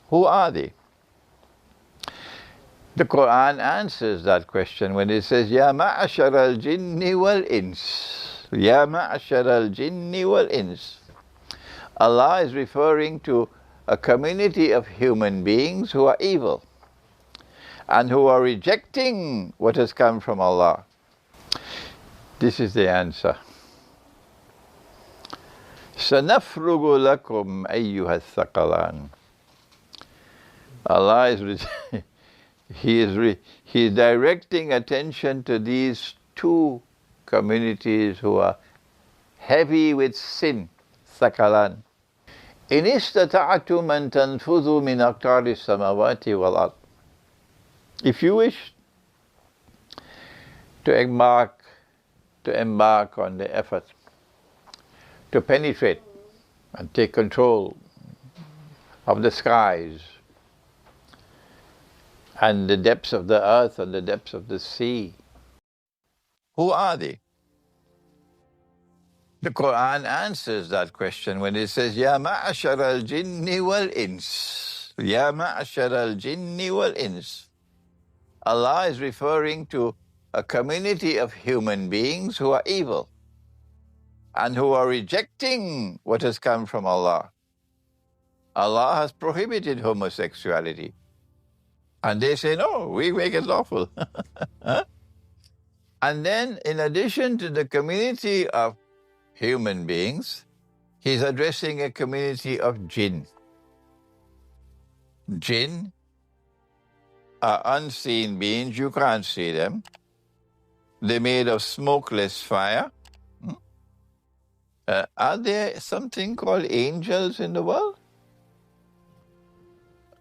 Who are they? The Qur'an answers that question when it says, Ya ma'ashar al-jinni wal-ins. Ya ma'ashar al-jinni wal-ins. Allah is referring to a community of human beings who are evil and who are rejecting what has come from Allah. This is the answer. سَنَفْرُغُ لَكُمْ أَيُّهَا الثَّقَلَانِ. Allah is He is directing attention to these two communities who are heavy with sin, ثَقَلَانِ. إِنِ اسْتَطَعْتُمْ أَن تَنْفُذُوا مِنْ أَقْطَارِ السَّمَاوَاتِ وَالْأَرْضِ. If you wish to embark on the effort to penetrate and take control of the skies and the depths of the earth and the depths of the sea. Who are they? The Qur'an answers that question when it says, Ya ma'ashar al-jinni wal-ins. Ya ma'ashar al-jinni wal-ins. Allah is referring to a community of human beings who are evil and who are rejecting what has come from Allah. Allah has prohibited homosexuality. And they say, no, we make it lawful. Huh? And then, in addition to the community of human beings, he's addressing a community of jinn. Jinn are unseen beings, you can't see them. They're made of smokeless fire. Are there something called angels in the world?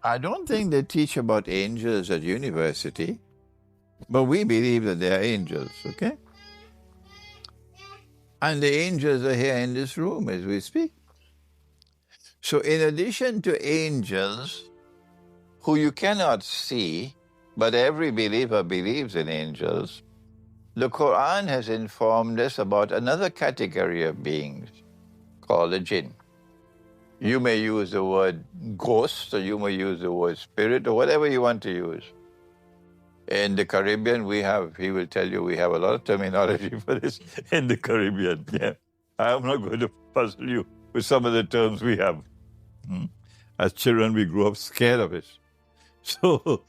I don't think they teach about angels at university, but we believe that they are angels, okay? And the angels are here in this room as we speak. So in addition to angels, who you cannot see, but every believer believes in angels, the Qur'an has informed us about another category of beings called the jinn. You may use the word ghost, or you may use the word spirit, or whatever you want to use. In the Caribbean, he will tell you we have a lot of terminology for this in the Caribbean. Yeah. I'm not going to puzzle you with some of the terms we have. As children, we grew up scared of it. So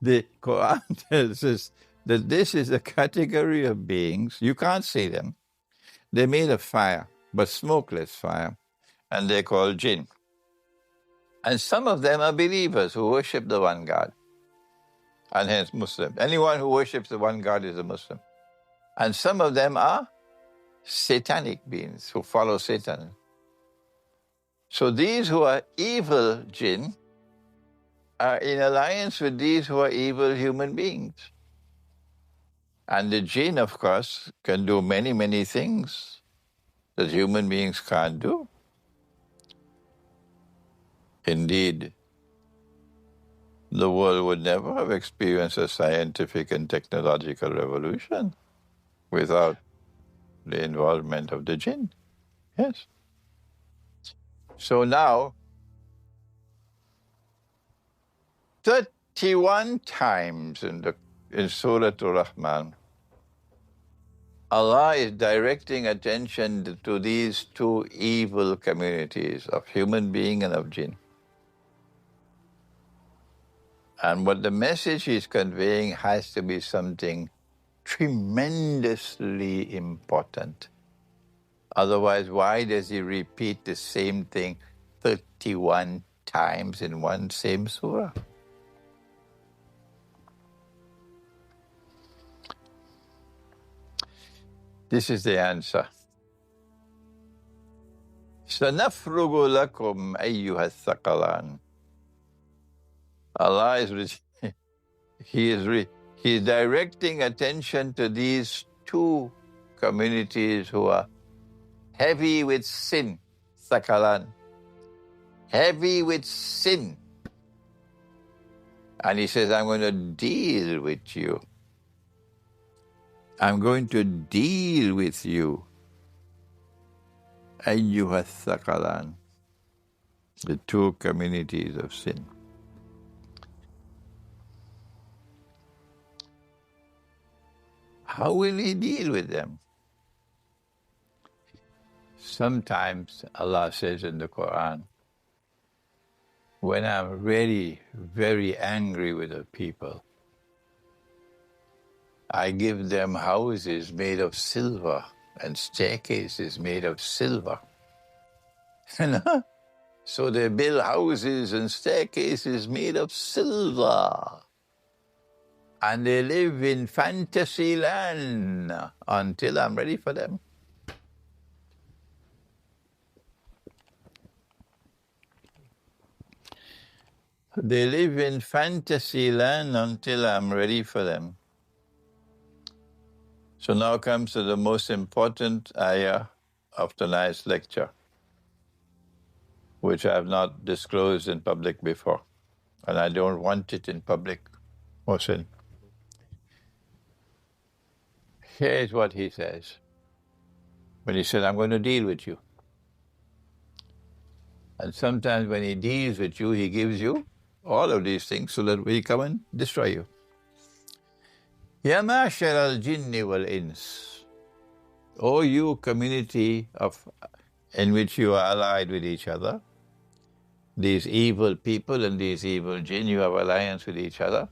the Quran tells us that this is a category of beings. You can't see them. They're made of fire, but smokeless fire. And they're called jinn. And some of them are believers who worship the one God, and hence Muslim. Anyone who worships the one God is a Muslim. And some of them are satanic beings who follow Satan. So these who are evil jinn are in alliance with these who are evil human beings. And the jinn, of course, can do many, many things that human beings can't do. Indeed, the world would never have experienced a scientific and technological revolution without the involvement of the jinn. Yes. So now, 31 times in Surah Ar-Rahman, Allah is directing attention to these two evil communities of human being and of jinn. And what the message he's conveying has to be something tremendously important. Otherwise, why does he repeat the same thing 31 times in one same surah? This is the answer. سَنَفْرُغُ لَكُمْ أَيُّهَا الثَّقَلَانِ. Allah is He is directing attention to these two communities who are heavy with sin, ثَقَلَانِ. Heavy with sin. And he says, I'm going to deal with you. I'm going to deal with you. أَيُّهَا الثَّقَلَانِ. The two communities of sin. How will he deal with them? Sometimes Allah says in the Qur'an, when I'm really very angry with a people, I give them houses made of silver and staircases made of silver. So they build houses and staircases made of silver. And they live in fantasy land until I'm ready for them. They live in fantasy land until I'm ready for them. So now comes to the most important ayah of tonight's lecture, which I have not disclosed in public before, and I don't want it in public, Hosein. Here's what he says. When he said, I'm going to deal with you. And sometimes when he deals with you, he gives you all of these things so that we come and destroy you. Ya ma'ashar al-jinni wal-ins. O you community in which you are allied with each other, these evil people and these evil jinn, you have alliance with each other.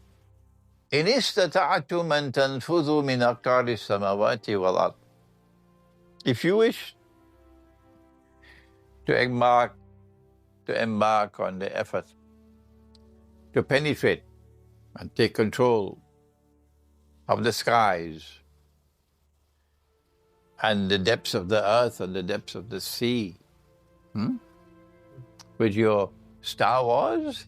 In istata'tum an tanfudhu min aqtari samawati wal ard. If you wish to embark on the effort to penetrate and take control of the skies and the depths of the earth and the depths of the sea, with your Star Wars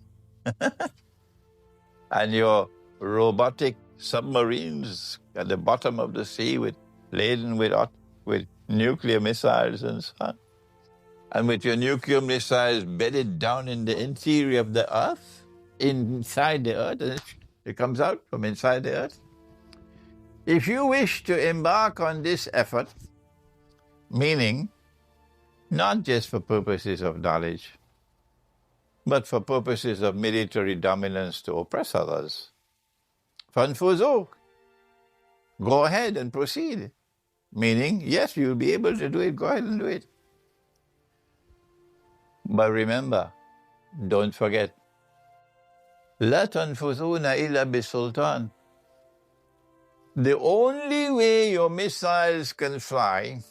and your robotic submarines at the bottom of the sea laden with nuclear missiles and so on, and with your nuclear missiles bedded down in the interior of the earth, inside the earth, and it comes out from inside the earth. If you wish to embark on this effort, meaning not just for purposes of knowledge, but for purposes of military dominance to oppress others, fanfuzu, go ahead and proceed. Meaning, yes, you'll be able to do it, go ahead and do it. But remember, don't forget, La tanfuzuna illa bisultan. The only way your missiles can fly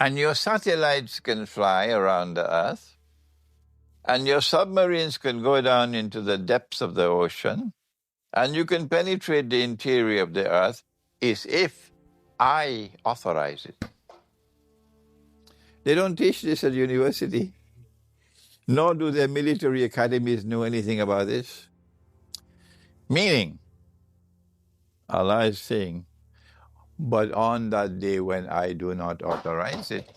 and your satellites can fly around the earth and your submarines can go down into the depths of the ocean and you can penetrate the interior of the earth is if I authorize it. They don't teach this at university, nor do their military academies know anything about this. Meaning, Allah is saying, but on that day when I do not authorize it,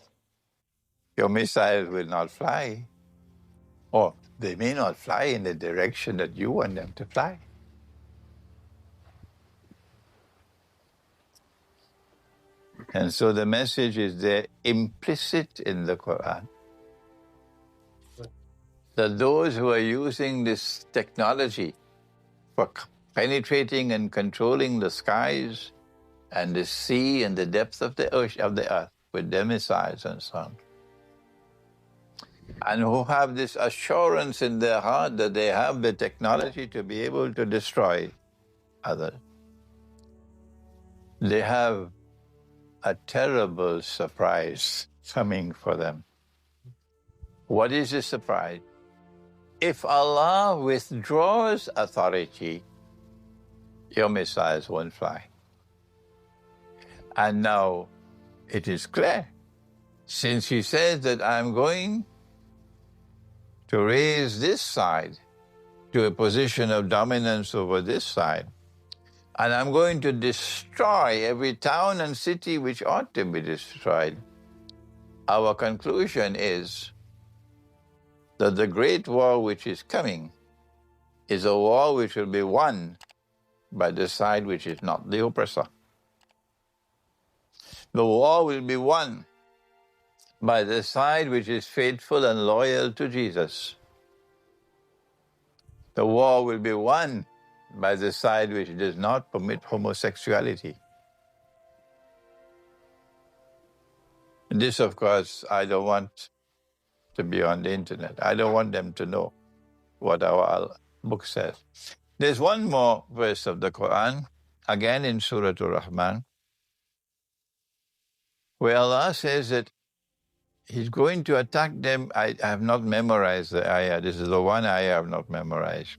your missiles will not fly. Or they may not fly in the direction that you want them to fly. And so the message is there implicit in the Qur'an, that those who are using this technology for penetrating and controlling the skies and the sea and the depths of the ocean, of the earth with their missiles and so on, and who have this assurance in their heart that they have the technology to be able to destroy others, they have a terrible surprise coming for them. What is the surprise? If Allah withdraws authority, your missiles won't fly. And now it is clear, since He says that I'm going to raise this side to a position of dominance over this side, and I'm going to destroy every town and city which ought to be destroyed, our conclusion is that the great war which is coming is a war which will be won by the side which is not the oppressor. The war will be won by the side which is faithful and loyal to Jesus. The war will be won by the side which does not permit homosexuality. And this, of course, I don't want to be on the internet. I don't want them to know what our book says. There's one more verse of the Qur'an, again in Surah Ar-Rahman, where Allah says that He's going to attack them. I have not memorized the ayah. This is the one ayah I have not memorized.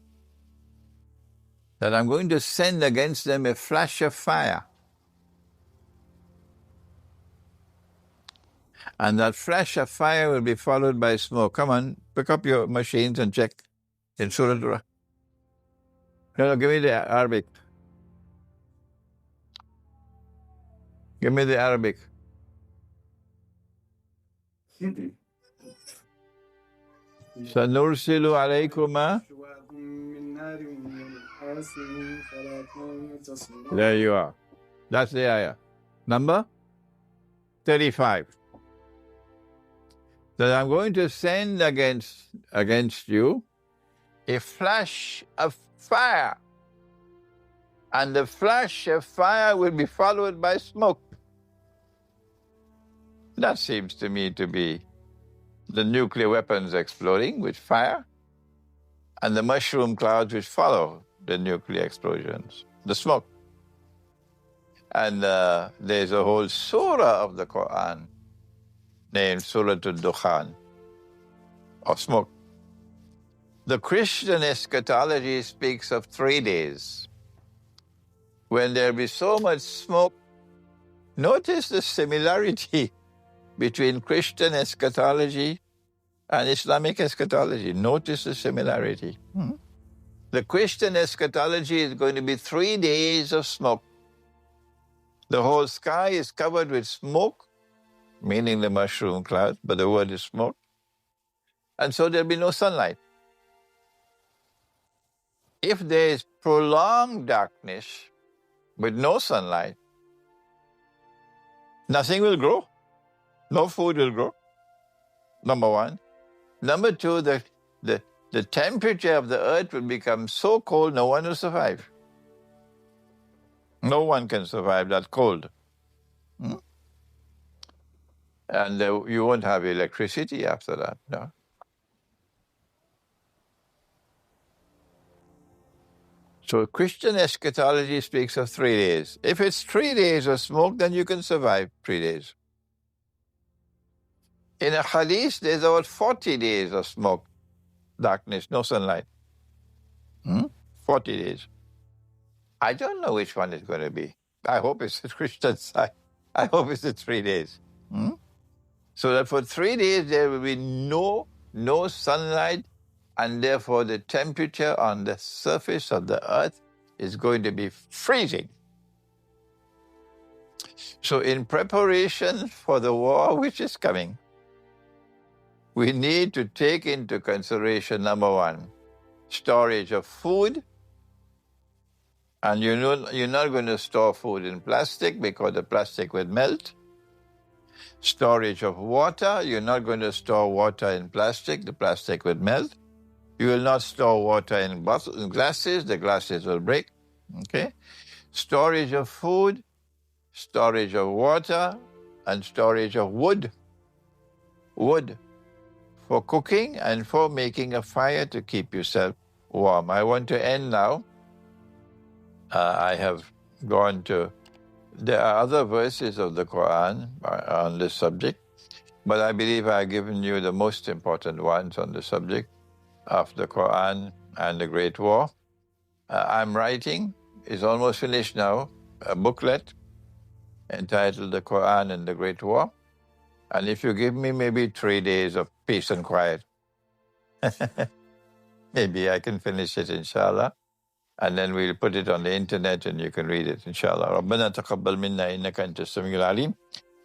That I'm going to send against them a flash of fire. And that flash of fire will be followed by smoke. Come on, pick up your machines and check in Surah Ar-Rahman. No, give me the Arabic. Give me the Arabic. سنرسل عليكما. There you are. That's the ayah. Number 35. That I'm going to send against you a flash of fire. And the flash of fire will be followed by smoke. That seems to me to be the nuclear weapons exploding with fire and the mushroom clouds which follow the nuclear explosions, the smoke. And there's a whole surah of the Qur'an named Surah Al-Dukhan, or smoke. The Christian eschatology speaks of 3 days when there'll be so much smoke. Notice the similarity between Christian eschatology and Islamic eschatology. Notice the similarity. The Christian eschatology is going to be 3 days of smoke. The whole sky is covered with smoke, meaning the mushroom cloud, but the word is smoke. And so there'll be no sunlight. If there is prolonged darkness with no sunlight, nothing will grow. No food will grow, number one. Number two, the temperature of the earth will become so cold, no one will survive. No one can survive that cold. And you won't have electricity after that, no. So Christian eschatology speaks of 3 days. If it's 3 days of smoke, then you can survive 3 days. In a hadith, there's about 40 days of smoke, darkness, no sunlight. 40 days. I don't know which one it's going to be. I hope it's the Christian side. I hope it's the 3 days. So that for 3 days there will be no sunlight, and therefore the temperature on the surface of the earth is going to be freezing. So in preparation for the war which is coming, we need to take into consideration, number one, storage of food. And you're not going to store food in plastic because the plastic will melt. Storage of water, you're not going to store water in plastic, the plastic will melt. You will not store water in glasses, the glasses will break. Okay? Storage of food, storage of water, and storage of wood. Wood for cooking and for making a fire to keep yourself warm. I want to end now. I have gone to... There are other verses of the Qur'an on this subject, but I believe I've given you the most important ones on the subject of the Qur'an and the Great War. I'm writing, it's almost finished now, a booklet entitled The Qur'an and the Great War. And if you give me maybe 3 days of peace and quiet, maybe I can finish it, inshallah. And then we'll put it on the internet and you can read it, inshallah. رَبَّنَا تَقَبَّلْ مِنَّا إِنَّكَ أَنْتَ السَّمِيعُ الْعَلِيمُ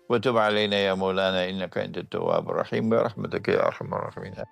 وَتُبْ عَلَيْنَا يَا مَوْلَانَا إِنَّكَ أَنْتَ التَّوَّابُ الرَّحِيمُ بِرَحْمَتِكَ يَا أَرْحَمَ الرَّاحِمِينَ